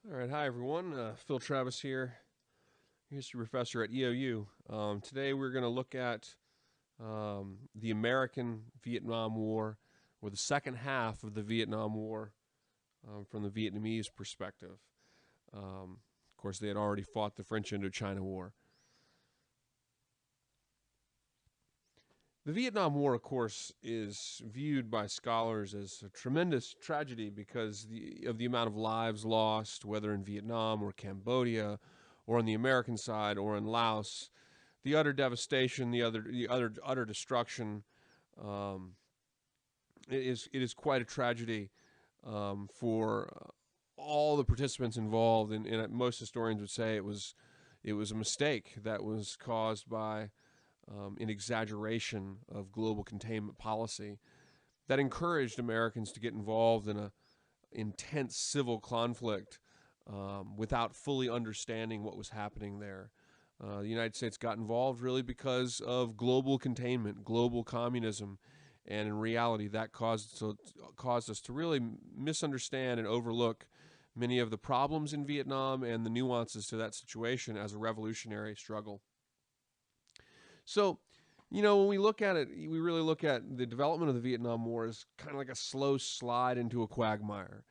All right, hi everyone. Phil Travis here, history professor at EOU. Today we're going to look at the American Vietnam War, or the second half of the Vietnam War, from the Vietnamese perspective. Of course, they had already fought the French Indochina War. The Vietnam War, of course, is viewed by scholars as a tremendous tragedy because of the amount of lives lost, whether in Vietnam or Cambodia, or on the American side or in Laos. The utter devastation, the utter destruction. Um, it is quite a tragedy for all the participants involved, and most historians would say it was a mistake that was caused by an exaggeration of global containment policy that encouraged Americans to get involved in a intense civil conflict without fully understanding what was happening there. The United States got involved really because of global containment, global communism, and in reality, that caused us to really misunderstand and overlook many of the problems in Vietnam and the nuances to that situation as a revolutionary struggle. So, when we look at it, we really look at the development of the Vietnam War as kind of like a slow slide into a quagmire.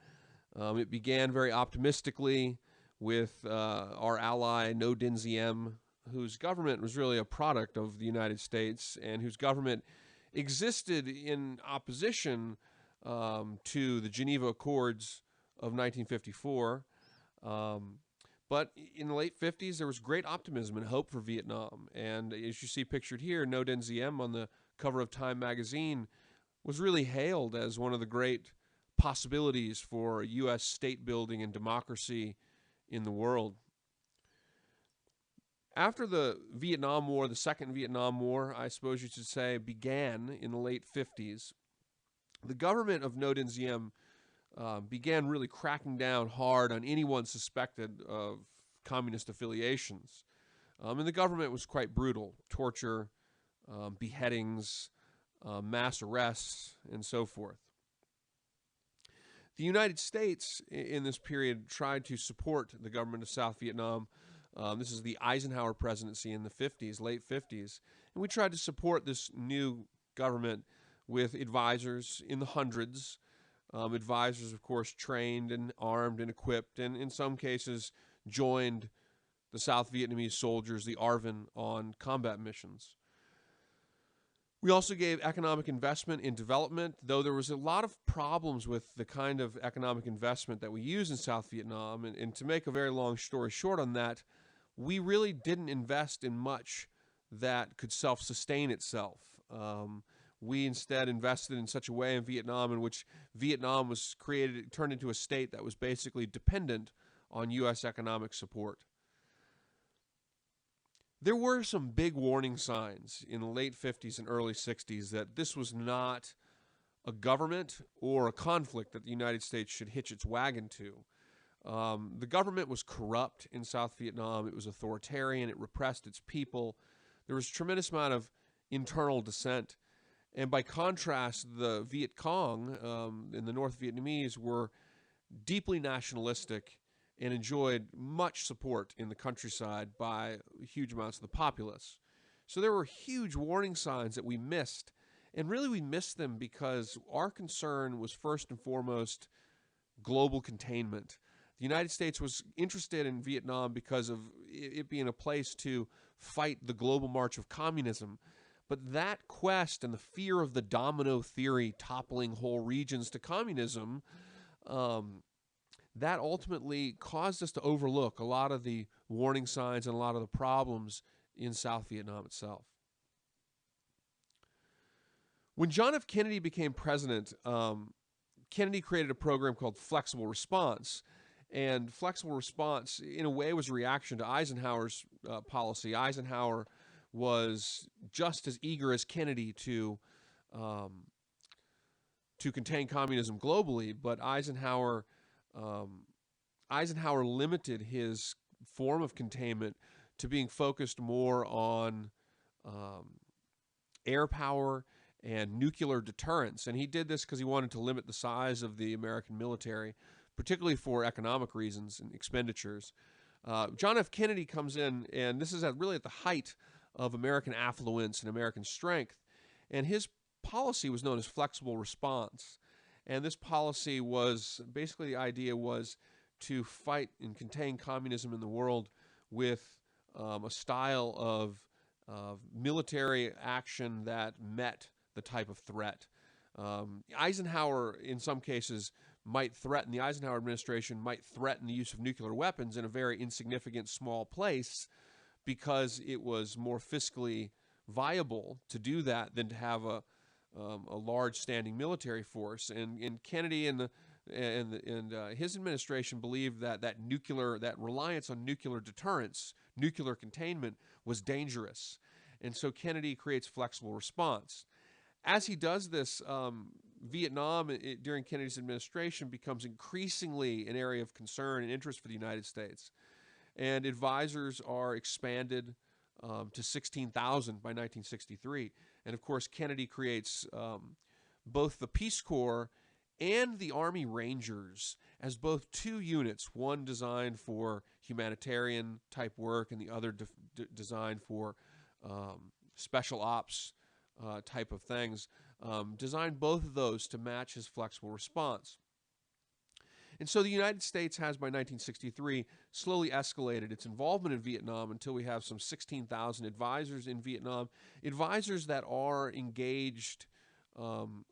It began very optimistically with our ally No Dinh Diem, whose government was really a product of the United States and whose government existed in opposition to the Geneva Accords of 1954. Um, but in the late 50s, there was great optimism and hope for Vietnam. And as you see pictured here, No Dinh Diem on the cover of Time magazine was really hailed as one of the great possibilities for U.S. state building and democracy in the world. After the Vietnam War, the Second Vietnam War, I suppose you should say, began in the late 50s, the government of No Dinh Diem began really cracking down hard on anyone suspected of communist affiliations. And the government was quite brutal: torture, beheadings, mass arrests, and so forth. The United States, in this period, tried to support the government of South Vietnam. This is the Eisenhower presidency in the 50s, late 50s. And we tried to support this new government with advisors in the hundreds. Advisors, of course, trained and armed and equipped, and in some cases joined the South Vietnamese soldiers, the ARVN, on combat missions. We also gave economic investment in development, though there was a lot of problems with the kind of economic investment that we use in South Vietnam. And to make a very long story short on that, we really didn't invest in much that could self-sustain itself. We instead invested in such a way in Vietnam in which Vietnam was turned into a state that was basically dependent on U.S. economic support. There were some big warning signs in the late 50s and early 60s that this was not a government or a conflict that the United States should hitch its wagon to. The government was corrupt in South Vietnam. It was authoritarian. It repressed its people. There was a tremendous amount of internal dissent. And by contrast, the Viet Cong and the North Vietnamese were deeply nationalistic and enjoyed much support in the countryside by huge amounts of the populace. So there were huge warning signs that we missed. And really we missed them because our concern was first and foremost global containment. The United States was interested in Vietnam because of it being a place to fight the global march of communism. But that quest and the fear of the domino theory toppling whole regions to communism, that ultimately caused us to overlook a lot of the warning signs and a lot of the problems in South Vietnam itself. When John F. Kennedy became president, Kennedy created a program called Flexible Response. And Flexible Response, in a way, was a reaction to Eisenhower's policy. Eisenhower was just as eager as Kennedy to contain communism globally, but Eisenhower limited his form of containment to being focused more on air power and nuclear deterrence. And he did this because he wanted to limit the size of the American military. particularly for economic reasons and expenditures. John F. Kennedy comes in, and this is really at the height of American affluence and American strength, and his policy was known as flexible response. And this policy was basically, the idea was to fight and contain communism in the world with a style of military action that met the type of threat. Eisenhower, in some cases, the Eisenhower administration might threaten the use of nuclear weapons in a very insignificant small place because it was more fiscally viable to do that than to have a large standing military force. And Kennedy and his administration believed that reliance on nuclear deterrence, nuclear containment, was dangerous. And so Kennedy creates flexible response. As he does this, Vietnam during Kennedy's administration becomes increasingly an area of concern and interest for the United States. And advisors are expanded to 16,000 by 1963. And of course, Kennedy creates both the Peace Corps and the Army Rangers as both two units, one designed for humanitarian type work and the other designed for special ops type of things, designed both of those to match his flexible response. And so the United States has, by 1963, slowly escalated its involvement in Vietnam until we have some 16,000 advisors in Vietnam, advisors that are engaged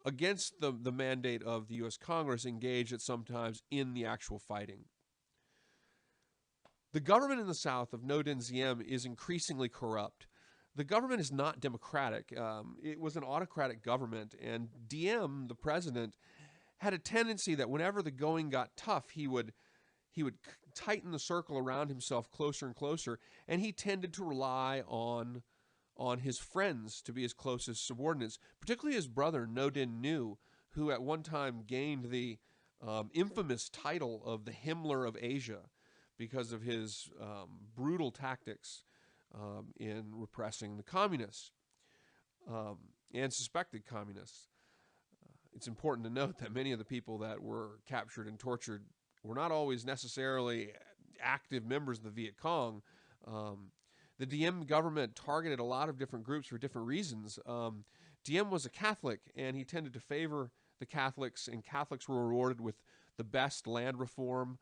against the mandate of the U.S. Congress, engaged at sometimes in the actual fighting. The government in the South of Ngo Dinh Diem is increasingly corrupt. The government is not democratic. It was an autocratic government, and Diem, the president, had a tendency that whenever the going got tough, he would tighten the circle around himself closer and closer, and he tended to rely on his friends to be his closest subordinates, particularly his brother Ngo Dinh Nhu, who at one time gained the infamous title of the Himmler of Asia because of his brutal tactics in repressing the communists and suspected communists. It's important to note that many of the people that were captured and tortured were not always necessarily active members of the Viet Cong. The Diem government targeted a lot of different groups for different reasons. Diem was a Catholic, and he tended to favor the Catholics, and Catholics were rewarded with the best land reform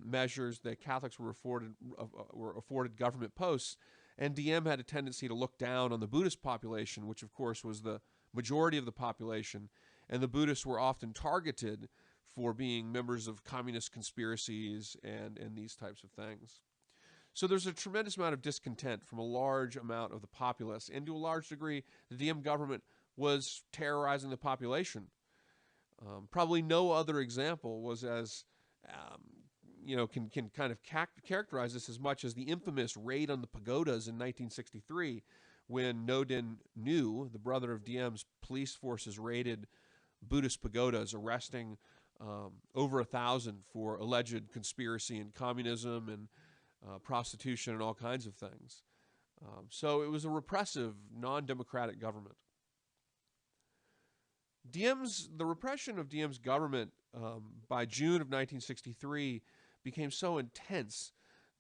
measures. The Catholics were afforded government posts, and Diem had a tendency to look down on the Buddhist population, which of course was the majority of the population, and the Buddhists were often targeted for being members of communist conspiracies and these types of things. So there's a tremendous amount of discontent from a large amount of the populace, and to a large degree, the Diem government was terrorizing the population. Probably no other example was as, can kind of characterize this as much as the infamous raid on the pagodas in 1963, when Ngo Dinh Nhu, the brother of Diem's, police forces raided Buddhist pagodas, arresting over 1,000 for alleged conspiracy in communism and prostitution and all kinds of things. So it was a repressive, non-democratic government. The repression of Diem's government by June of 1963 became so intense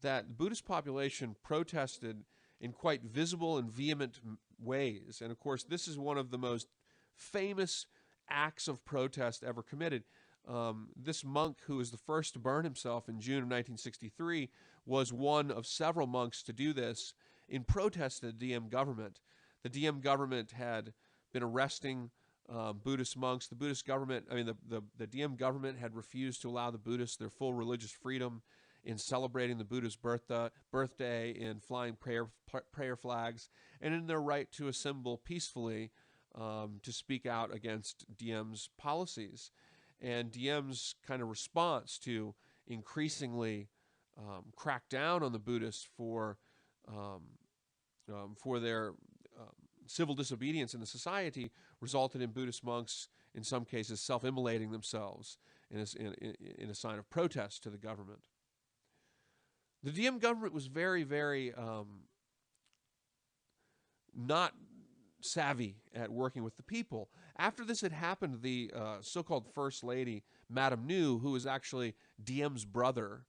that the Buddhist population protested in quite visible and vehement ways. And of course, this is one of the most famous acts of protest ever committed. This monk, who was the first to burn himself in June of 1963, was one of several monks to do this in protest to the Diem government. The Diem government had been arresting Buddhist monks. The Buddhist government, the Diem government had refused to allow the Buddhists their full religious freedom in celebrating the Buddha's birthday, in flying prayer flags, and in their right to assemble peacefully to speak out against Diem's policies. And Diem's kind of response to increasingly crack down on the Buddhists for their civil disobedience in the society resulted in Buddhist monks, in some cases, self-immolating themselves in a sign of protest to the government. The Diem government was very, very not savvy at working with the people. After this had happened, the so-called First Lady, Madame New, who was actually Diem's brother,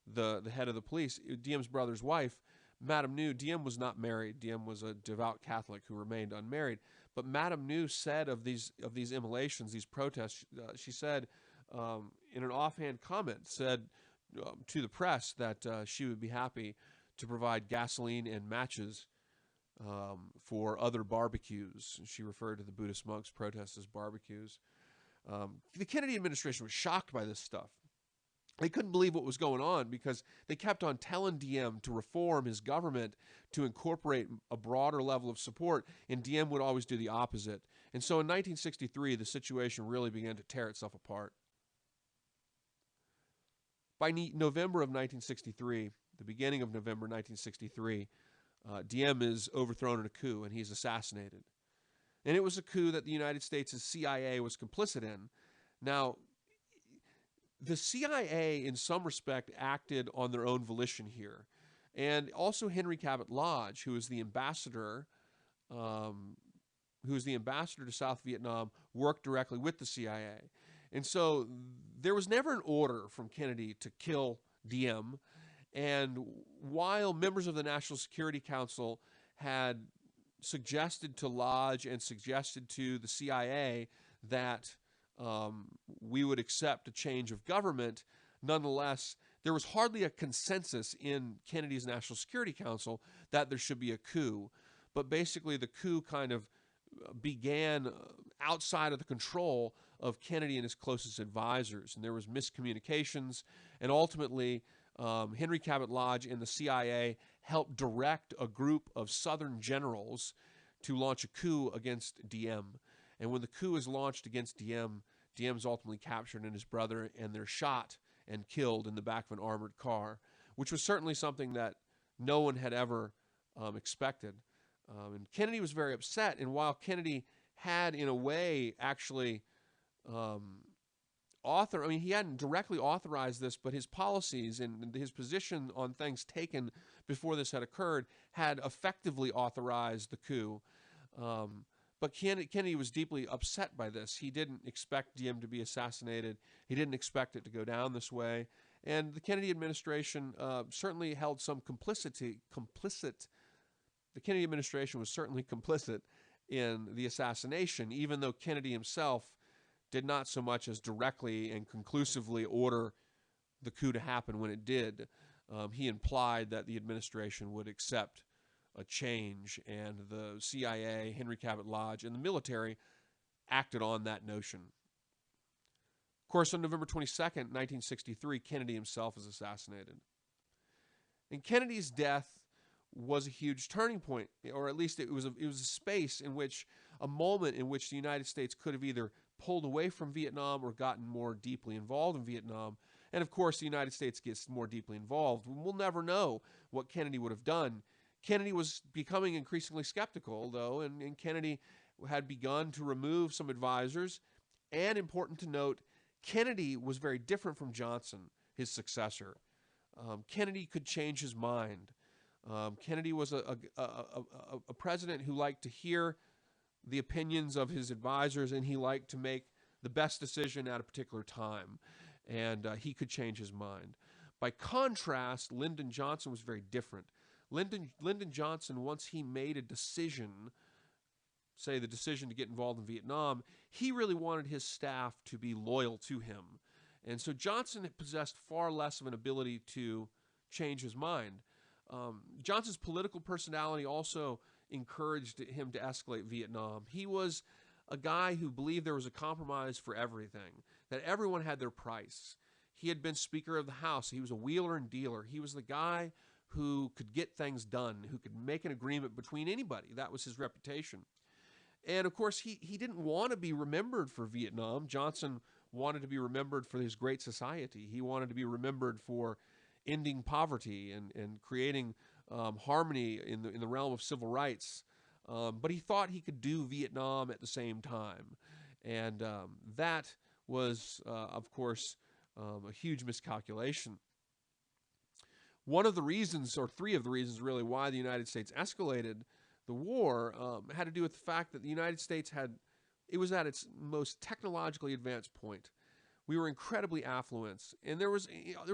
the head of the police, Diem's brother's wife, Madame New, Diem was not married. Diem was a devout Catholic who remained unmarried. But Madame New said of these immolations, these protests, she said in an offhand comment, said to the press that she would be happy to provide gasoline and matches for other barbecues. She referred to the Buddhist monks' protests as barbecues. The Kennedy administration was shocked by this stuff. They couldn't believe what was going on because they kept on telling Diem to reform his government to incorporate a broader level of support, and Diem would always do the opposite. And so in 1963, the situation really began to tear itself apart. By November of 1963, the beginning of November 1963, Diem is overthrown in a coup, and he's assassinated. And it was a coup that the United States' CIA was complicit in. Now, the CIA, in some respect, acted on their own volition here. And also Henry Cabot Lodge, who is the ambassador to South Vietnam, worked directly with the CIA. And so there was never an order from Kennedy to kill Diem. And while members of the National Security Council had suggested to Lodge and suggested to the CIA that we would accept a change of government, nonetheless, there was hardly a consensus in Kennedy's National Security Council that there should be a coup. But basically, the coup kind of began outside of the control of Kennedy and his closest advisors, and there was miscommunications, and ultimately Henry Cabot Lodge and the CIA helped direct a group of Southern generals to launch a coup against Diem. And when the coup is launched against Diem, Diem's ultimately captured and his brother, and they're shot and killed in the back of an armored car, which was certainly something that no one had ever expected. And Kennedy was very upset, and while Kennedy had, in a way, actually he hadn't directly authorized this, but his policies and his position on things taken before this had occurred had effectively authorized the coup. But Kennedy was deeply upset by this. He didn't expect Diem to be assassinated. He didn't expect it to go down this way. And the Kennedy administration certainly held some complicit. The Kennedy administration was certainly complicit in the assassination, even though Kennedy himself did not so much as directly and conclusively order the coup to happen when it did. He implied that the administration would accept a change, and the CIA, Henry Cabot Lodge, and the military acted on that notion. Of course, on November 22nd, 1963, Kennedy himself is assassinated. And Kennedy's death was a huge turning point, or at least it was a space in which, a moment in which the United States could have either pulled away from Vietnam or gotten more deeply involved in Vietnam. And of course, the United States gets more deeply involved. We'll never know what Kennedy would have done. Kennedy was becoming increasingly skeptical, though, and Kennedy had begun to remove some advisors. And important to note, Kennedy was very different from Johnson, his successor. Kennedy could change his mind. Kennedy was a president who liked to hear the opinions of his advisors, and he liked to make the best decision at a particular time. And he could change his mind. By contrast, Lyndon Johnson was very different. Lyndon Johnson, once he made a decision, say the decision to get involved in Vietnam, he really wanted his staff to be loyal to him. And so Johnson possessed far less of an ability to change his mind. Johnson's political personality also encouraged him to escalate Vietnam. He was a guy who believed there was a compromise for everything, that everyone had their price. He had been Speaker of the House. He was a wheeler and dealer. He was the guy who could get things done, who could make an agreement between anybody. That was his reputation. And of course, he didn't want to be remembered for Vietnam. Johnson wanted to be remembered for his great society. He wanted to be remembered for ending poverty and creating harmony in the realm of civil rights. But he thought he could do Vietnam at the same time. And that was, of course, a huge miscalculation. One of the reasons, or three of the reasons really, why the United States escalated the war had to do with the fact that the United States it was at its most technologically advanced point. We were incredibly affluent, and there was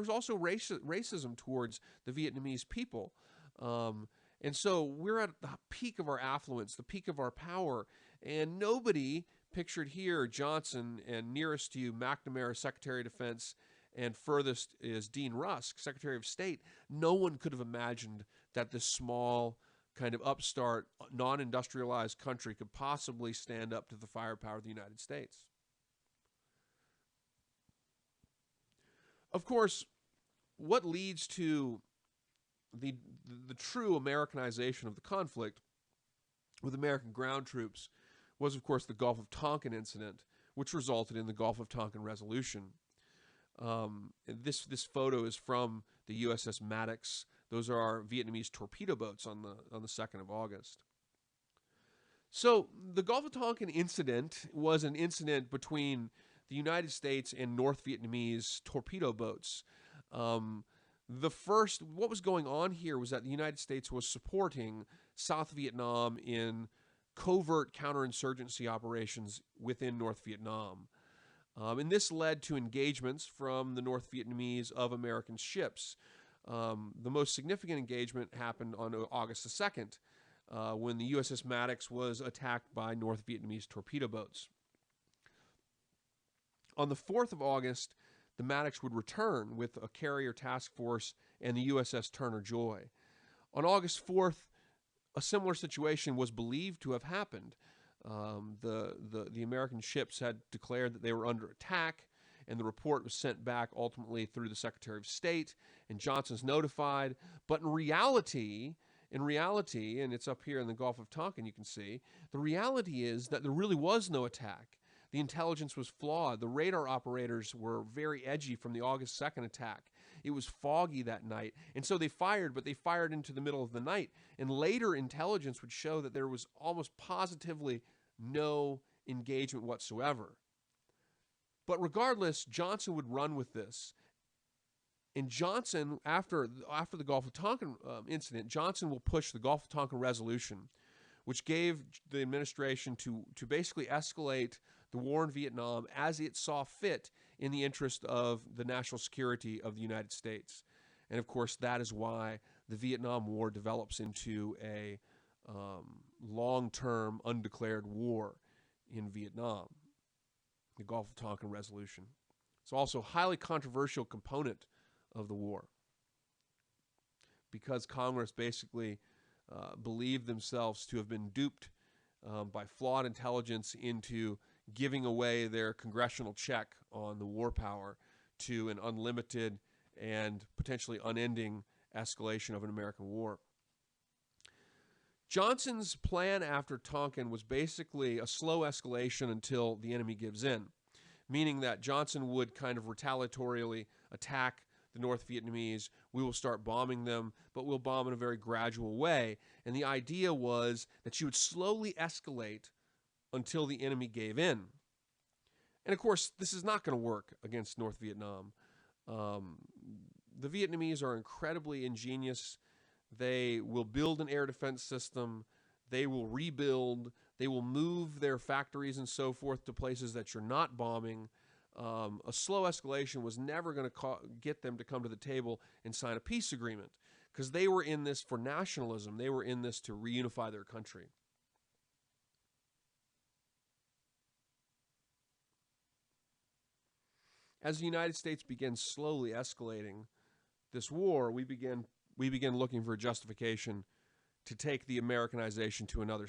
also racism towards the Vietnamese people. And so we're at the peak of our affluence, the peak of our power, and nobody, pictured here, Johnson, and nearest to you, McNamara, Secretary of Defense, and furthest is Dean Rusk, Secretary of State. No one could have imagined that this small, kind of upstart, non-industrialized country could possibly stand up to the firepower of the United States. Of course, what leads to the true Americanization of the conflict with American ground troops was, of course, the Gulf of Tonkin incident, which resulted in the Gulf of Tonkin resolution. This photo is from the USS Maddox. Those are our Vietnamese torpedo boats on the 2nd of August. So the Gulf of Tonkin incident was an incident between the United States and North Vietnamese torpedo boats. What was going on here was that the United States was supporting South Vietnam in covert counterinsurgency operations within North Vietnam. And this led to engagements from the North Vietnamese of American ships. The most significant engagement happened on August the 2nd, when the USS Maddox was attacked by North Vietnamese torpedo boats. On the 4th of August, the Maddox would return with a carrier task force and the USS Turner Joy. On August 4th, a similar situation was believed to have happened. The American ships had declared that they were under attack, and the report was sent back ultimately through the Secretary of State, and Johnson's notified. But in reality, and it's up here in the Gulf of Tonkin, you can see, the reality is that there really was no attack. The intelligence was flawed. The radar operators were very edgy from the August 2nd attack. It was foggy that night, and so they fired, but they fired into the middle of the night. And later intelligence would show that there was almost positively no engagement whatsoever. But regardless, Johnson would run with this. And Johnson, after the Gulf of Tonkin incident, Johnson will push the Gulf of Tonkin resolution, which gave the administration to basically escalate the war in Vietnam as it saw fit in the interest of the national security of the United States. And of course, that is why the Vietnam War develops into a long-term undeclared war in Vietnam, the Gulf of Tonkin resolution. It's also a highly controversial component of the war because Congress basically believed themselves to have been duped by flawed intelligence into giving away their congressional check on the war power to an unlimited and potentially unending escalation of an American war. Johnson's plan after Tonkin was basically a slow escalation until the enemy gives in, meaning that Johnson would kind of retaliatorily attack the North Vietnamese. We will start bombing them, but we'll bomb in a very gradual way. And the idea was that you would slowly escalate until the enemy gave in. And of course, this is not going to work against North Vietnam. The Vietnamese are incredibly ingenious. They will build an air defense system. They will rebuild. They will move their factories and so forth to places that you're not bombing. A slow escalation was never going to get them to come to the table and sign a peace agreement because they were in this for nationalism. They were in this to reunify their country. As the United States began slowly escalating this war, we began looking for a justification to take the Americanization to another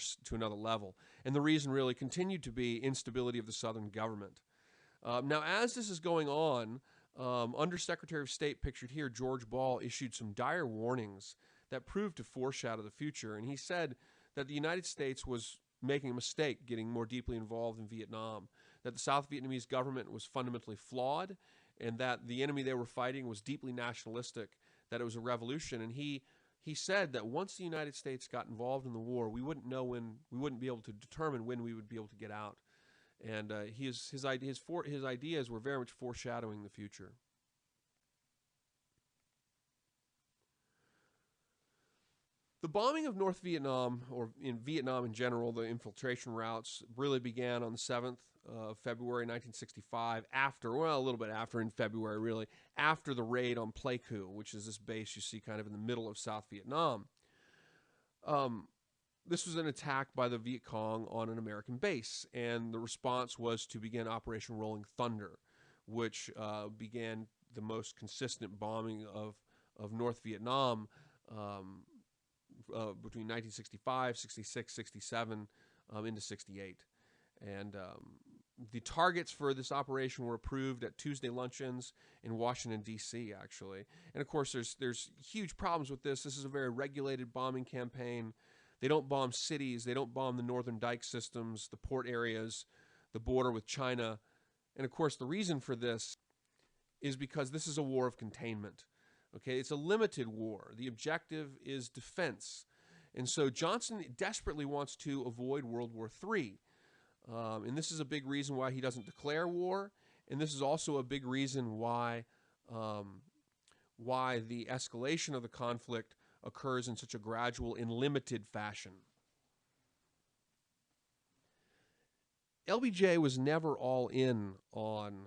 level. And the reason really continued to be instability of the Southern government. Now, as this is going on, Undersecretary of State, pictured here, George Ball, issued some dire warnings that proved to foreshadow the future. And he said that the United States was making a mistake getting more deeply involved in Vietnam, that the South Vietnamese government was fundamentally flawed, and that the enemy they were fighting was deeply nationalistic, that it was a revolution. And he said that once the United States got involved in the war, we wouldn't be able to determine when we would be able to get out. And his ideas were very much foreshadowing the future. The bombing of North Vietnam, or in Vietnam in general, the infiltration routes, really began on the 7th of February 1965, a little bit after, in February really, after the raid on Pleiku, which is this base you see kind of in the middle of South Vietnam. This was an attack by the Viet Cong on an American base, and the response was to begin Operation Rolling Thunder, which began the most consistent bombing of North Vietnam between 1965, 66, 67, into 68. And the targets for this operation were approved at Tuesday luncheons in Washington, D.C., actually. And, of course, there's huge problems with this. This is a very regulated bombing campaign. They don't bomb cities. They don't bomb the northern dike systems, the port areas, the border with China. And, of course, the reason for this is because this is a war of containment. Okay, it's a limited war. The objective is defense. And so Johnson desperately wants to avoid World War III. And this is a big reason why he doesn't declare war. And this is also a big reason why the escalation of the conflict occurs in such a gradual and limited fashion. LBJ was never all in on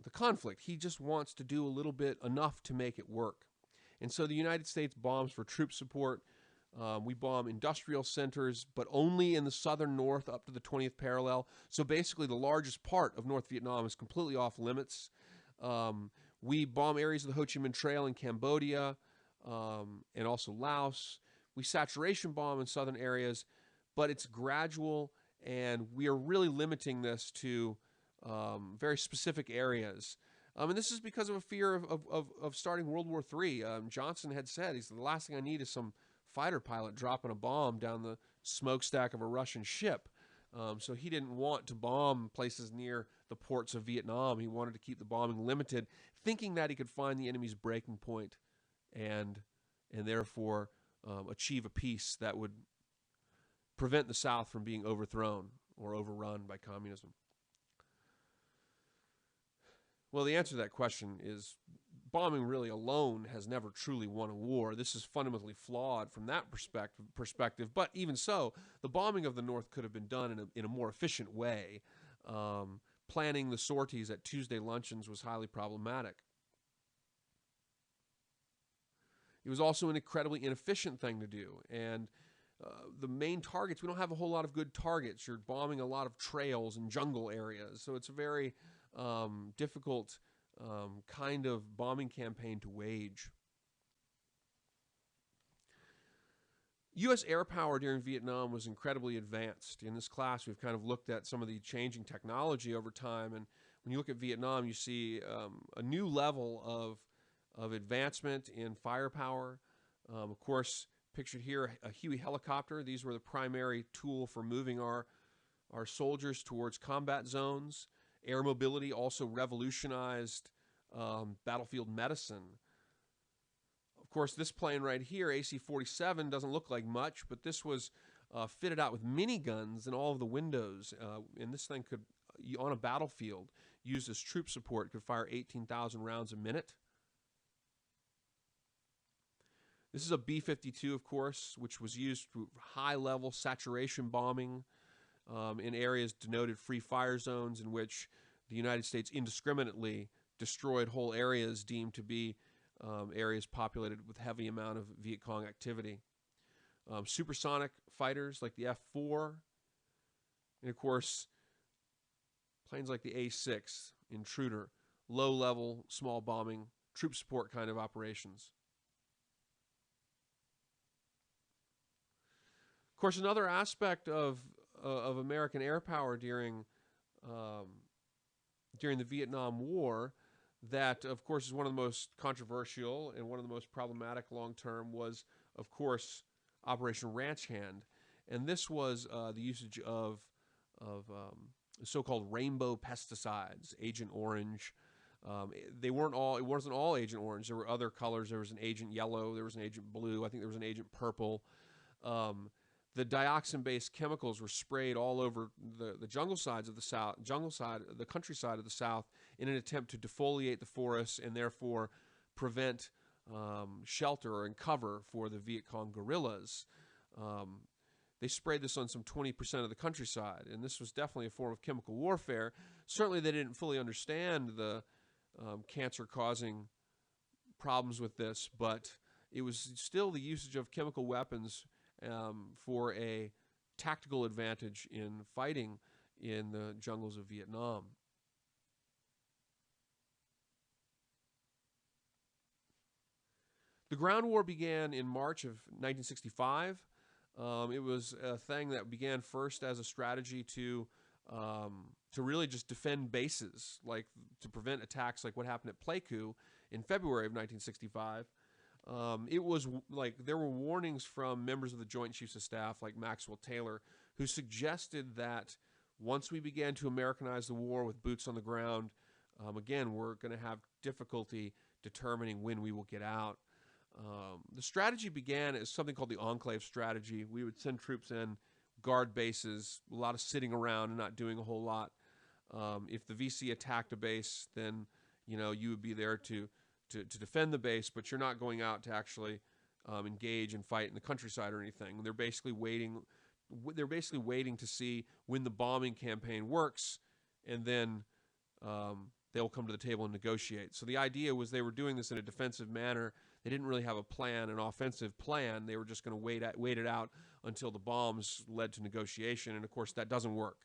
the conflict. He just wants to do a little bit, enough to make it work. And so the United States bombs for troop support. We bomb industrial centers, but only in the southern north up to the 20th parallel. So basically the largest part of North Vietnam is completely off limits. We bomb areas of the Ho Chi Minh Trail in Cambodia and also Laos. We saturation bomb in southern areas, but it's gradual, and we are really limiting this to very specific areas. And this is because of a fear of starting World War III. Johnson had said, he said, the last thing I need is some fighter pilot dropping a bomb down the smokestack of a Russian ship. So he didn't want to bomb places near the ports of Vietnam. He wanted to keep the bombing limited, thinking that he could find the enemy's breaking point and therefore achieve a peace that would prevent the South from being overthrown or overrun by communism. Well, the answer to that question is bombing really alone has never truly won a war. This is fundamentally flawed from that perspective. But even so, the bombing of the North could have been done in a more efficient way. Planning the sorties at Tuesday luncheons was highly problematic. It was also an incredibly inefficient thing to do. And the main targets, we don't have a whole lot of good targets. You're bombing a lot of trails and jungle areas. So it's a very difficult kind of bombing campaign to wage. U.S. air power during Vietnam was incredibly advanced. In this class, we've kind of looked at some of the changing technology over time. And when you look at Vietnam, you see a new level of advancement in firepower. Of course, pictured here, a Huey helicopter. These were the primary tool for moving our soldiers towards combat zones. Air mobility also revolutionized battlefield medicine. Of course, this plane right here, AC-47, doesn't look like much, but this was fitted out with miniguns in all of the windows. And this thing could, on a battlefield, used as troop support, could fire 18,000 rounds a minute. This is a B-52, of course, which was used for high-level saturation bombing in areas denoted free fire zones, in which the United States indiscriminately destroyed whole areas deemed to be areas populated with heavy amount of Viet Cong activity. Supersonic fighters like the F-4, and of course, planes like the A-6, Intruder, low-level, small bombing, troop support kind of operations. Of course, another aspect of American air power during the Vietnam War that, of course, is one of the most controversial and one of the most problematic long-term was, of course, Operation Ranch Hand. And this was the usage of so-called rainbow pesticides, Agent Orange. It wasn't all Agent Orange. There were other colors. There was an Agent Yellow. There was an Agent Blue. I think there was an Agent Purple. The dioxin-based chemicals were sprayed all over the jungle sides of the South, the countryside of the South, in an attempt to defoliate the forests and therefore prevent shelter and cover for the Viet Cong guerrillas. They sprayed this on some 20% of the countryside, and this was definitely a form of chemical warfare. Certainly they didn't fully understand the cancer-causing problems with this, but it was still the usage of chemical weapons for a tactical advantage in fighting in the jungles of Vietnam. The ground war began in March of 1965. It was a thing that began first as a strategy to really just defend bases, like to prevent attacks like what happened at Pleiku in February of 1965. It was like there were warnings from members of the Joint Chiefs of Staff like Maxwell Taylor, who suggested that once we began to Americanize the war with boots on the ground, again, we're going to have difficulty determining when we will get out. The strategy began as something called the enclave strategy. We would send troops in, guard bases, a lot of sitting around and not doing a whole lot. If the VC attacked a base, then you would be there to defend the base, but you're not going out to actually engage and fight in the countryside or anything. They're basically waiting. They're basically waiting to see when the bombing campaign works, and then they'll come to the table and negotiate. So the idea was they were doing this in a defensive manner. They didn't really have a plan, an offensive plan. They were just going to wait it out until the bombs led to negotiation, and of course that doesn't work.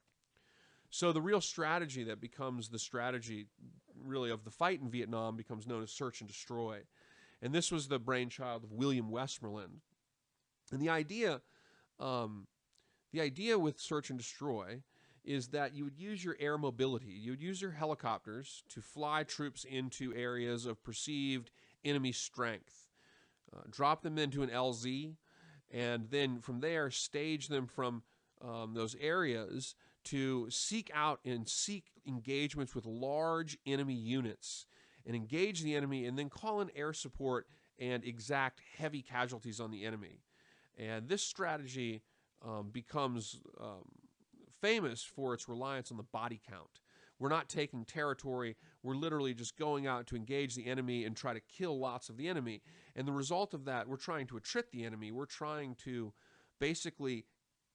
So the real strategy that becomes the strategy really of the fight in Vietnam becomes known as search and destroy. And this was the brainchild of William Westmoreland. And the idea with search and destroy is that you would use your air mobility. You would use your helicopters to fly troops into areas of perceived enemy strength, drop them into an LZ, and then from there stage them from those areas to seek out and seek engagements with large enemy units and engage the enemy, and then call in air support and exact heavy casualties on the enemy. And this strategy becomes famous for its reliance on the body count. We're not taking territory. We're literally just going out to engage the enemy and try to kill lots of the enemy. And the result of that, we're trying to attrit the enemy. We're trying to basically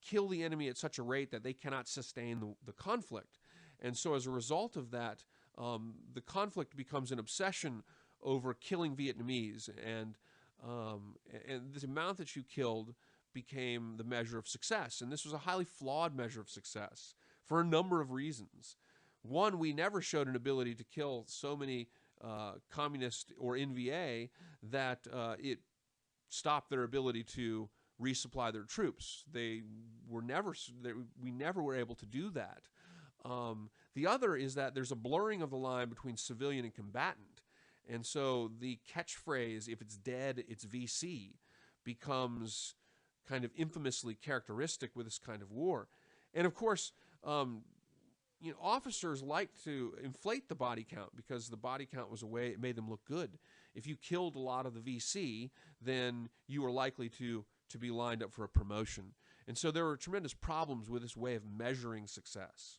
kill the enemy at such a rate that they cannot sustain the conflict. And so as a result of that, the conflict becomes an obsession over killing Vietnamese. And the amount that you killed became the measure of success. And this was a highly flawed measure of success for a number of reasons. One, we never showed an ability to kill so many communists or NVA that it stopped their ability to resupply their troops. We never were able to do that. The other is that there's a blurring of the line between civilian and combatant. And so the catchphrase, if it's dead, it's VC, becomes kind of infamously characteristic with this kind of war. And of course, officers like to inflate the body count because the body count was a way it made them look good. If you killed a lot of the VC, then you were likely to be lined up for a promotion. And so there were tremendous problems with this way of measuring success.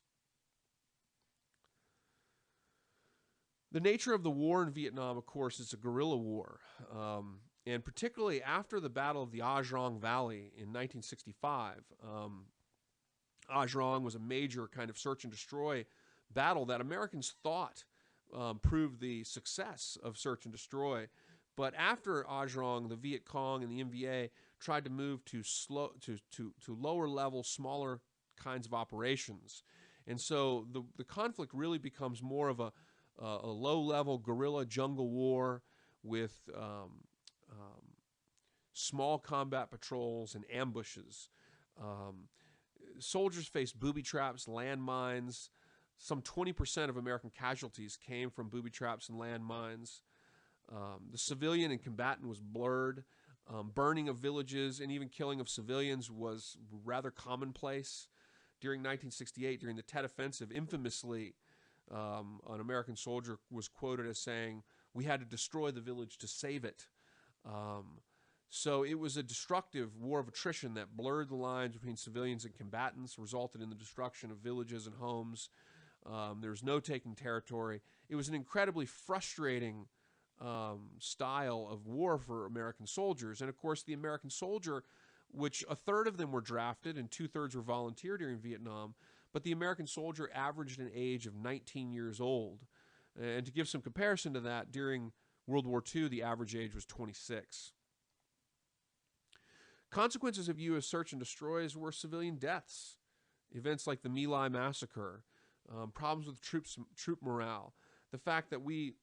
The nature of the war in Vietnam, of course, is a guerrilla war. And particularly after the Battle of the Ai Drong Valley in 1965, Ai Drong was a major kind of search and destroy battle that Americans thought proved the success of search and destroy. But after Ai Drong, the Viet Cong and the MVA tried to move to lower level, smaller kinds of operations. And so the conflict really becomes more of a low-level guerrilla jungle war with small combat patrols and ambushes. Soldiers faced booby traps, landmines. Some 20% of American casualties came from booby traps and landmines. The civilian and combatant was blurred. Burning of villages and even killing of civilians was rather commonplace. During 1968, during the Tet Offensive, infamously, an American soldier was quoted as saying, "We had to destroy the village to save it." So it was a destructive war of attrition that blurred the lines between civilians and combatants, resulted in the destruction of villages and homes. There was no taking territory. It was an incredibly frustrating style of war for American soldiers. And of course, the American soldier, which a third of them were drafted and 2/3 were volunteer during Vietnam, but the American soldier averaged an age of 19 years old. And to give some comparison to that, during World War II, the average age was 26. Consequences of U.S. search and destroys were civilian deaths, events like the My Lai massacre, problems with troop morale, the fact that we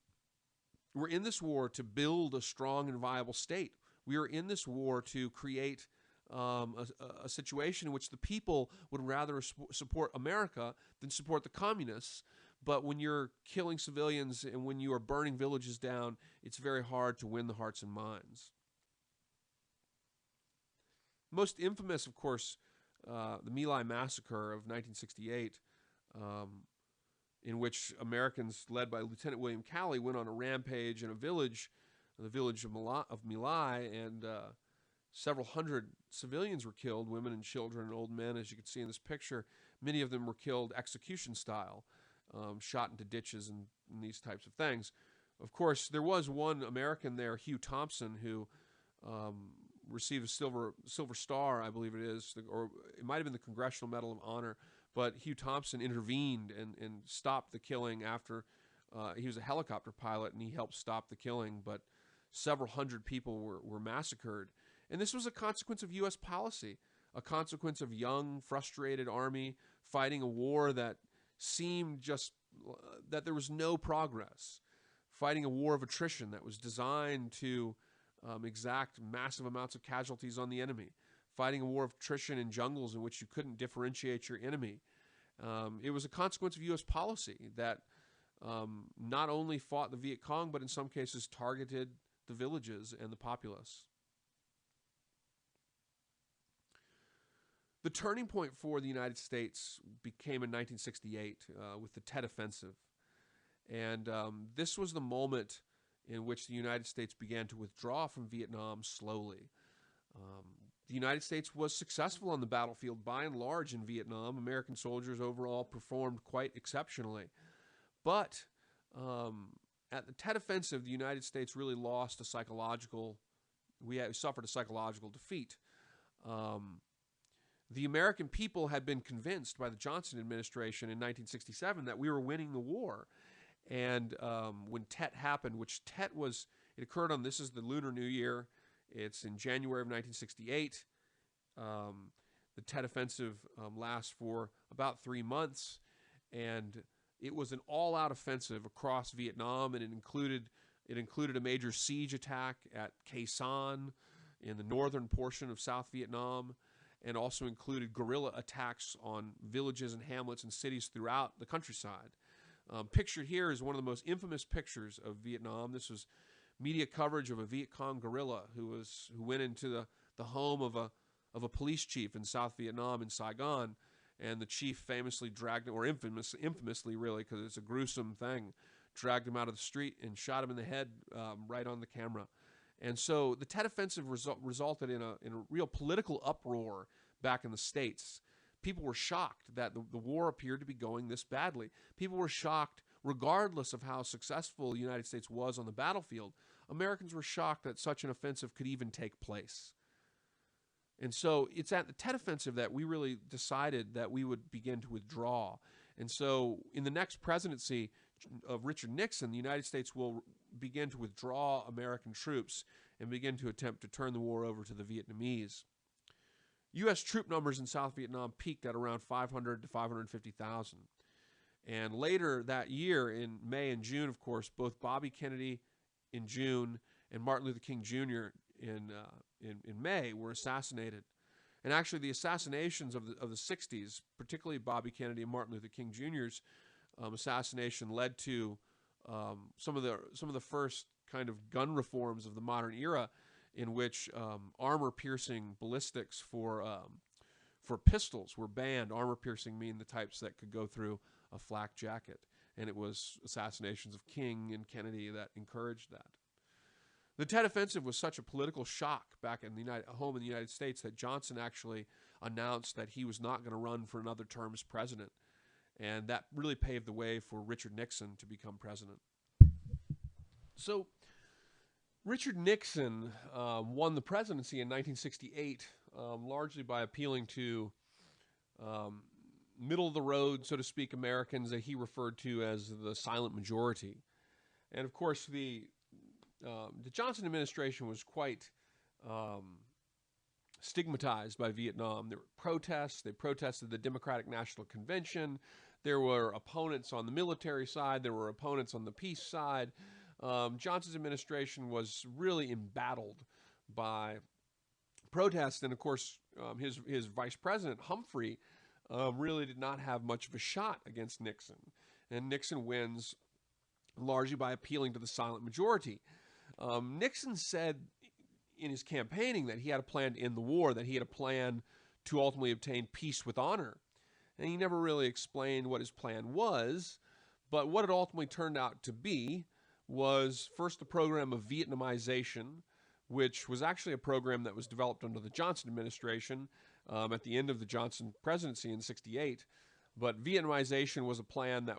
were in this war to build a strong and viable state. We are in this war to create a situation in which the people would rather support America than support the communists. But when you're killing civilians and when you are burning villages down, it's very hard to win the hearts and minds. Most infamous, of course, the My Lai massacre of 1968, in which Americans led by Lieutenant William Calley went on a rampage in a village, the village of My Lai, and several hundred civilians were killed, women and children and old men, as you can see in this picture. Many of them were killed execution style, shot into ditches and these types of things. Of course, there was one American there, Hugh Thompson, who received a silver star, I believe it is, or it might have been the Congressional Medal of Honor. But Hugh Thompson intervened and stopped the killing after he was a helicopter pilot, and he helped stop the killing. But several hundred people were massacred. And this was a consequence of U.S. policy, a consequence of young, frustrated army fighting a war that seemed just that there was no progress, fighting a war of attrition that was designed to exact massive amounts of casualties on the enemy, fighting a war of attrition in jungles in which you couldn't differentiate your enemy. It was a consequence of U.S. policy that not only fought the Viet Cong, but in some cases targeted the villages and the populace. The turning point for the United States became in 1968 with the Tet Offensive. And this was the moment in which the United States began to withdraw from Vietnam slowly. The United States was successful on the battlefield by and large in Vietnam. American soldiers overall performed quite exceptionally. But at the Tet Offensive, the United States really lost we suffered a psychological defeat. The American people had been convinced by the Johnson administration in 1967 that we were winning the war. And when Tet happened, which Tet was, it occurred on, this is the Lunar New Year. It's in January of 1968. The Tet Offensive lasts for about 3 months. And it was an all-out offensive across Vietnam, and it included a major siege attack at Khe Sanh in the northern portion of South Vietnam, and also included guerrilla attacks on villages and hamlets and cities throughout the countryside. Pictured here is one of the most infamous pictures of Vietnam. This was media coverage of a Viet Cong guerrilla who went into the home of a police chief in South Vietnam in Saigon, and the chief famously dragged him, or infamously really, because it's a gruesome thing, dragged him out of the street and shot him in the head right on the camera. And so the Tet Offensive resulted in a real political uproar back in the States. People were shocked that the war appeared to be going this badly. People were shocked, regardless of how successful the United States was on the battlefield. Americans were shocked that such an offensive could even take place. And so it's at the Tet Offensive that we really decided that we would begin to withdraw. And so in the next presidency of Richard Nixon, the United States will begin to withdraw American troops and begin to attempt to turn the war over to the Vietnamese. U.S. troop numbers in South Vietnam peaked at around 500 to 550,000. And later that year, in May and June, of course, both Bobby Kennedy in June and Martin Luther King Jr. in May were assassinated. And actually, the assassinations of the 60s, particularly Bobby Kennedy and Martin Luther King Jr.'s assassination, led to some of the first kind of gun reforms of the modern era, in which armor-piercing ballistics for pistols were banned. Armor-piercing mean the types that could go through a flak jacket, and it was assassinations of King and Kennedy that encouraged that. The Tet Offensive was such a political shock back in home in the United States that Johnson actually announced that he was not going to run for another term as president, and that really paved the way for Richard Nixon to become president. So Richard Nixon won the presidency in 1968 largely by appealing to um, middle-of-the-road, so to speak, Americans that he referred to as the silent majority. And of course, the Johnson administration was quite um, stigmatized by Vietnam. There were protests. They protested the Democratic National Convention. There were opponents on the military side. There were opponents on the peace side. Johnson's administration was really embattled by protests, and of course, his vice president Humphrey really did not have much of a shot against Nixon, and Nixon wins largely by appealing to the silent majority. Nixon said in his campaigning that he had a plan to end the war, that he had a plan to ultimately obtain peace with honor. And he never really explained what his plan was, but what it ultimately turned out to be was first the program of Vietnamization, which was actually a program that was developed under the Johnson administration at the end of the Johnson presidency in '68. But Vietnamization was a plan that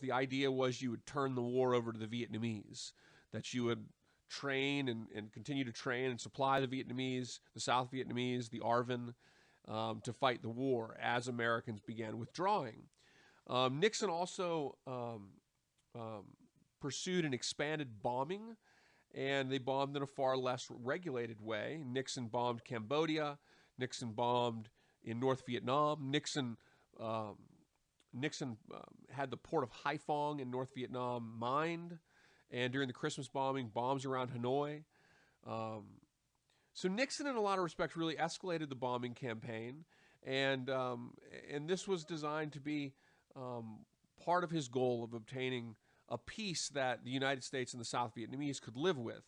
the idea was you would turn the war over to the Vietnamese, that you would train and continue to train and supply the Vietnamese, the South Vietnamese, the ARVN, to fight the war as Americans began withdrawing. Nixon also pursued an expanded bombing, and they bombed in a far less regulated way. Nixon bombed Cambodia. Nixon bombed in North Vietnam. Nixon had the port of Haiphong in North Vietnam mined, and during the Christmas bombing, bombs around Hanoi. So Nixon, in a lot of respects, really escalated the bombing campaign, and this was designed to be part of his goal of obtaining a peace that the United States and the South Vietnamese could live with.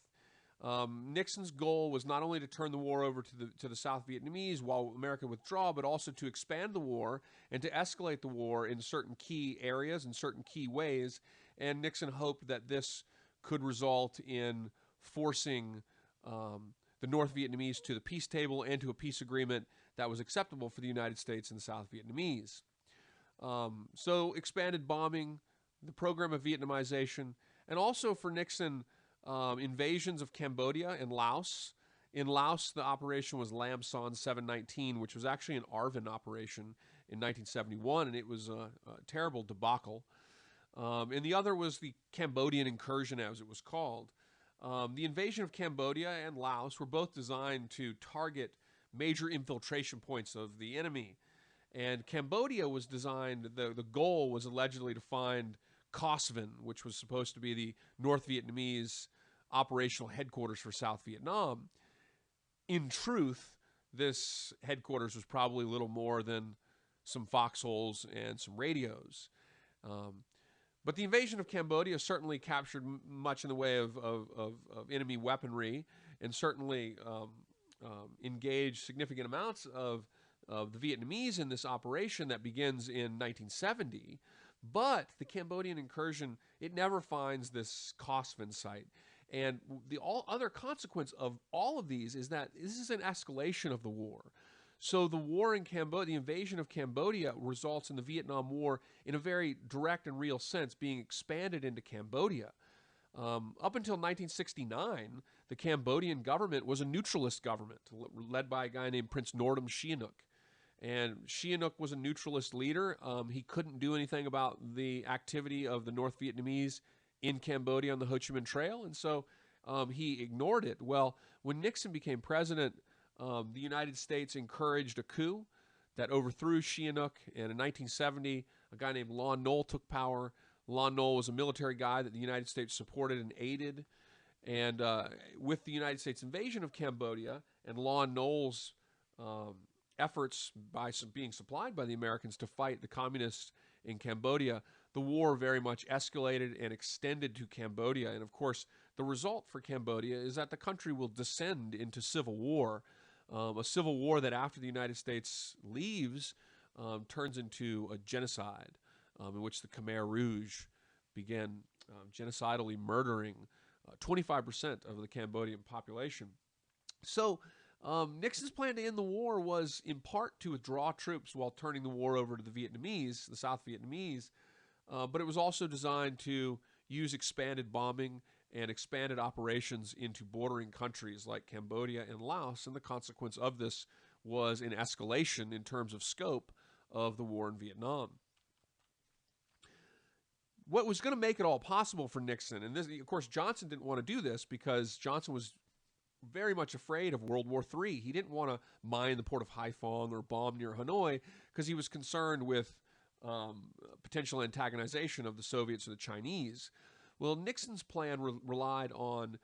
Nixon's goal was not only to turn the war over to the South Vietnamese while America withdrew, but also to expand the war and to escalate the war in certain key areas and certain key ways. And Nixon hoped that this could result in forcing the North Vietnamese to the peace table and to a peace agreement that was acceptable for the United States and the South Vietnamese. So expanded bombing, the program of Vietnamization, and also for Nixon, invasions of Cambodia and Laos. In Laos, the operation was Lam Son 719, which was actually an ARVN operation in 1971, and it was a terrible debacle. And the other was the Cambodian incursion, as it was called. The invasion of Cambodia and Laos were both designed to target major infiltration points of the enemy. And Cambodia was designed, the goal was allegedly to find Co Vinh, which was supposed to be the North Vietnamese operational headquarters for South Vietnam. In truth, this headquarters was probably little more than some foxholes and some radios. But the invasion of Cambodia certainly captured much in the way of enemy weaponry, and certainly engaged significant amounts of the Vietnamese in this operation that begins in 1970. But the Cambodian incursion, it never finds this Co Vinh site. And the other consequence of all of these is that this is an escalation of the war. So the war in Cambodia, the invasion of Cambodia, results in the Vietnam War in a very direct and real sense being expanded into Cambodia. Up until 1969, the Cambodian government was a neutralist government led by a guy named Prince Norodom Sihanouk. And Sihanouk was a neutralist leader. He couldn't do anything about the activity of the North Vietnamese in Cambodia on the Ho Chi Minh Trail, and so he ignored it. Well, when Nixon became president, the United States encouraged a coup that overthrew Sihanouk, and in 1970, a guy named Lon Nol took power. Lon Nol was a military guy that the United States supported and aided, and with the United States invasion of Cambodia and Lon Nol's efforts being supplied by the Americans to fight the communists in Cambodia, the war very much escalated and extended to Cambodia. And of course, the result for Cambodia is that the country will descend into civil war, a civil war that after the United States leaves turns into a genocide in which the Khmer Rouge began genocidally murdering 25% of the Cambodian population. So Nixon's plan to end the war was in part to withdraw troops while turning the war over to the Vietnamese, the South Vietnamese, but it was also designed to use expanded bombing and expanded operations into bordering countries like Cambodia and Laos. And the consequence of this was an escalation in terms of scope of the war in Vietnam. What was going to make it all possible for Nixon, and this, of course, Johnson didn't want to do this because Johnson was very much afraid of World War III. He didn't want to mine the port of Haiphong or bomb near Hanoi because he was concerned with potential antagonization of the Soviets or the Chinese. Well, Nixon's plan relied on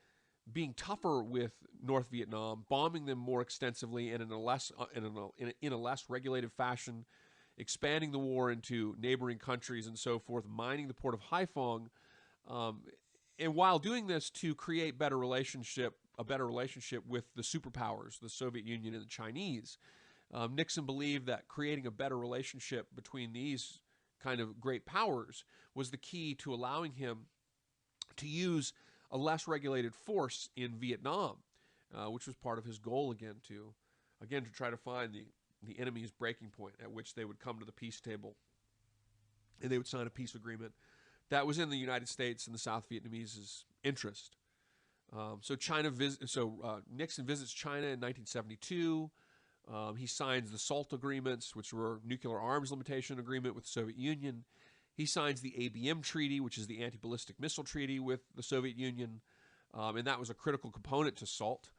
being tougher with North Vietnam, bombing them more extensively and in a less regulated fashion, expanding the war into neighboring countries and so forth, mining the port of Haiphong, and while doing this to create a better relationship with the superpowers, the Soviet Union and the Chinese. Nixon believed that creating a better relationship between these kind of great powers was the key to allowing him to use a less regulated force in Vietnam, which was part of his goal to try to find the enemy's breaking point at which they would come to the peace table and they would sign a peace agreement that was in the United States and the South Vietnamese interest. Nixon visits China in 1972. He signs the SALT agreements, which were nuclear arms limitation agreement with the Soviet Union. He signs the ABM Treaty, which is the anti-ballistic missile treaty with the Soviet Union, and that was a critical component to SALT.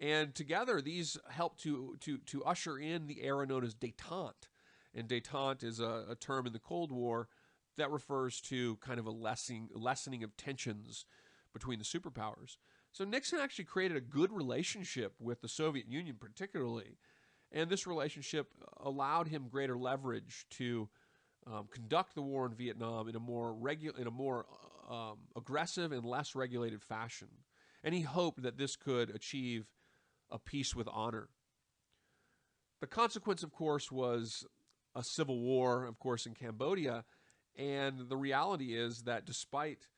And together, these helped to usher in the era known as détente. And détente is a term in the Cold War that refers to kind of a lessening of tensions between the superpowers. So Nixon actually created a good relationship with the Soviet Union particularly, and this relationship allowed him greater leverage to conduct the war in Vietnam in a more aggressive and less regulated fashion. And he hoped that this could achieve a peace with honor. The consequence, of course, was a civil war, of course, in Cambodia. And the reality is that despite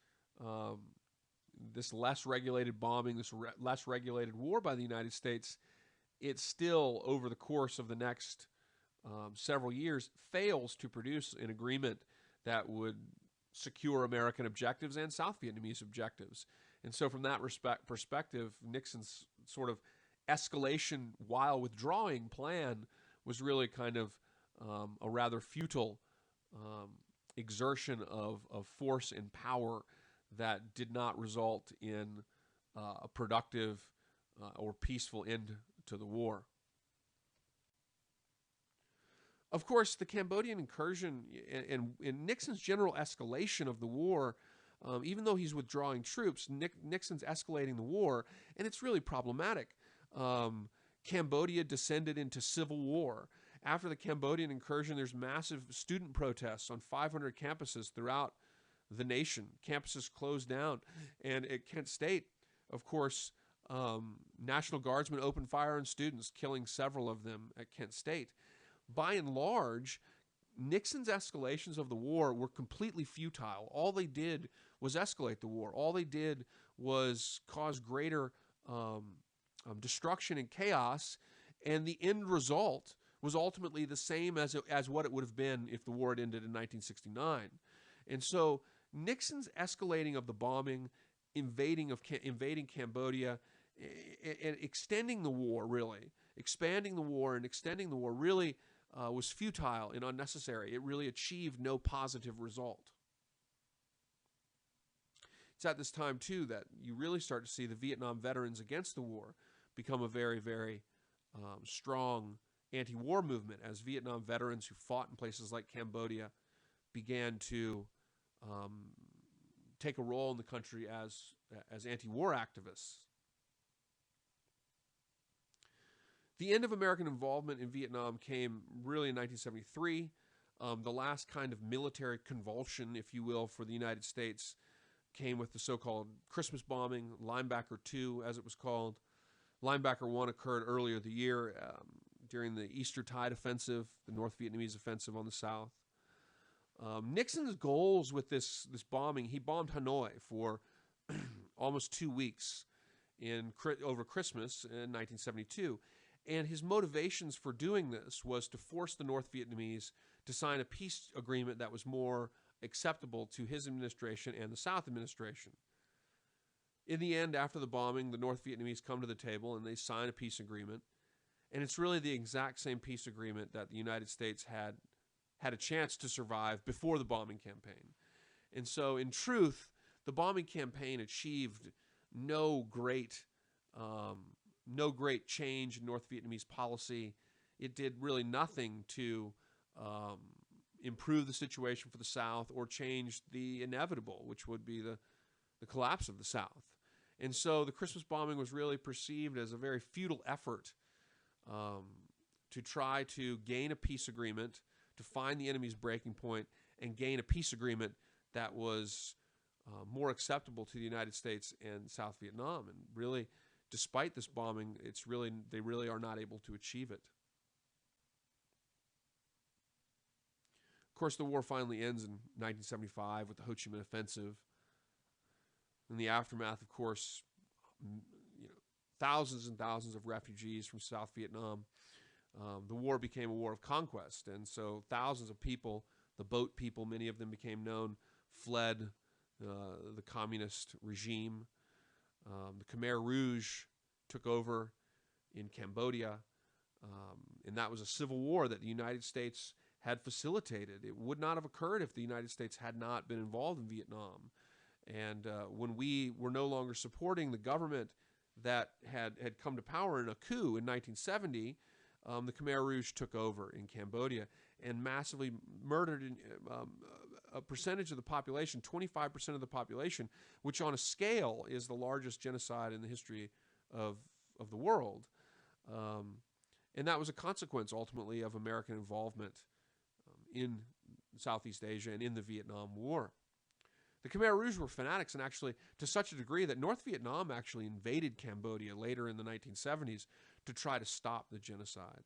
this less regulated bombing, this less regulated war by the United States, it still, over the course of the next several years, fails to produce an agreement that would secure American objectives and South Vietnamese objectives. And so from that perspective, Nixon's sort of escalation while withdrawing plan was really kind of a rather futile exertion of force and power that did not result in a productive or peaceful end to the war. Of course, the Cambodian incursion and Nixon's general escalation of the war, even though he's withdrawing troops, Nixon's escalating the war, and it's really problematic. Cambodia descended into civil war. After the Cambodian incursion, there's massive student protests on 500 campuses throughout the nation. Campuses closed down. And at Kent State, of course, National Guardsmen opened fire on students, killing several of them at Kent State. By and large, Nixon's escalations of the war were completely futile. All they did was escalate the war. All they did was cause greater destruction and chaos, and the end result was ultimately the same as what it would have been if the war had ended in 1969. And so Nixon's escalating of the bombing, invading Cambodia, and extending the war, really, expanding the war and extending the war really was futile and unnecessary. It really achieved no positive result. It's at this time, too, that you really start to see the Vietnam veterans against the war become a very, very strong anti-war movement as Vietnam veterans who fought in places like Cambodia began to take a role in the country as anti-war activists. The end of American involvement in Vietnam came really in 1973. The last kind of military convulsion, if you will, for the United States came with the so-called Christmas bombing, Linebacker 2, as it was called. Linebacker 1 occurred earlier the year during the Tet Offensive, the North Vietnamese offensive on the South. Nixon's goals with this bombing, he bombed Hanoi for almost 2 weeks over Christmas in 1972. And his motivations for doing this was to force the North Vietnamese to sign a peace agreement that was more acceptable to his administration and the South administration. In the end, after the bombing, the North Vietnamese come to the table and they sign a peace agreement. And it's really the exact same peace agreement that the United States had a chance to survive before the bombing campaign. And so, in truth, the bombing campaign achieved no great change in North Vietnamese policy. It did really nothing to improve the situation for the South or change the inevitable, which would be the collapse of the South. And so the Christmas bombing was really perceived as a very futile effort to try to gain a peace agreement, to find the enemy's breaking point, and gain a peace agreement that was more acceptable to the United States and South Vietnam. And really, despite this bombing, they really are not able to achieve it. Of course, the war finally ends in 1975 with the Ho Chi Minh Offensive. In the aftermath, of course, thousands and thousands of refugees from South Vietnam. The war became a war of conquest, and so thousands of people, the boat people, many of them became known, fled the communist regime. The Khmer Rouge took over in Cambodia, and that was a civil war that the United States had facilitated. It would not have occurred if the United States had not been involved in Vietnam. And when we were no longer supporting the government that had come to power in a coup in 1970, the Khmer Rouge took over in Cambodia and massively murdered a percentage of the population, 25% of the population, which on a scale is the largest genocide in the history of the world. And that was a consequence, ultimately, of American involvement in Southeast Asia and in the Vietnam War. The Khmer Rouge were fanatics, and actually to such a degree that North Vietnam actually invaded Cambodia later in the 1970s to try to stop the genocide.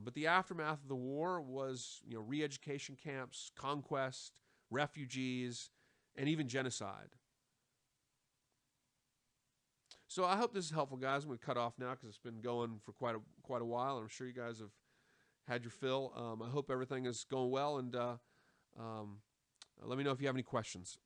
But the aftermath of the war was, re-education camps, conquest, refugees, and even genocide. So I hope this is helpful, guys. I'm going to cut off now because it's been going for quite a while. I'm sure you guys have had your fill. I hope everything is going well, and let me know if you have any questions.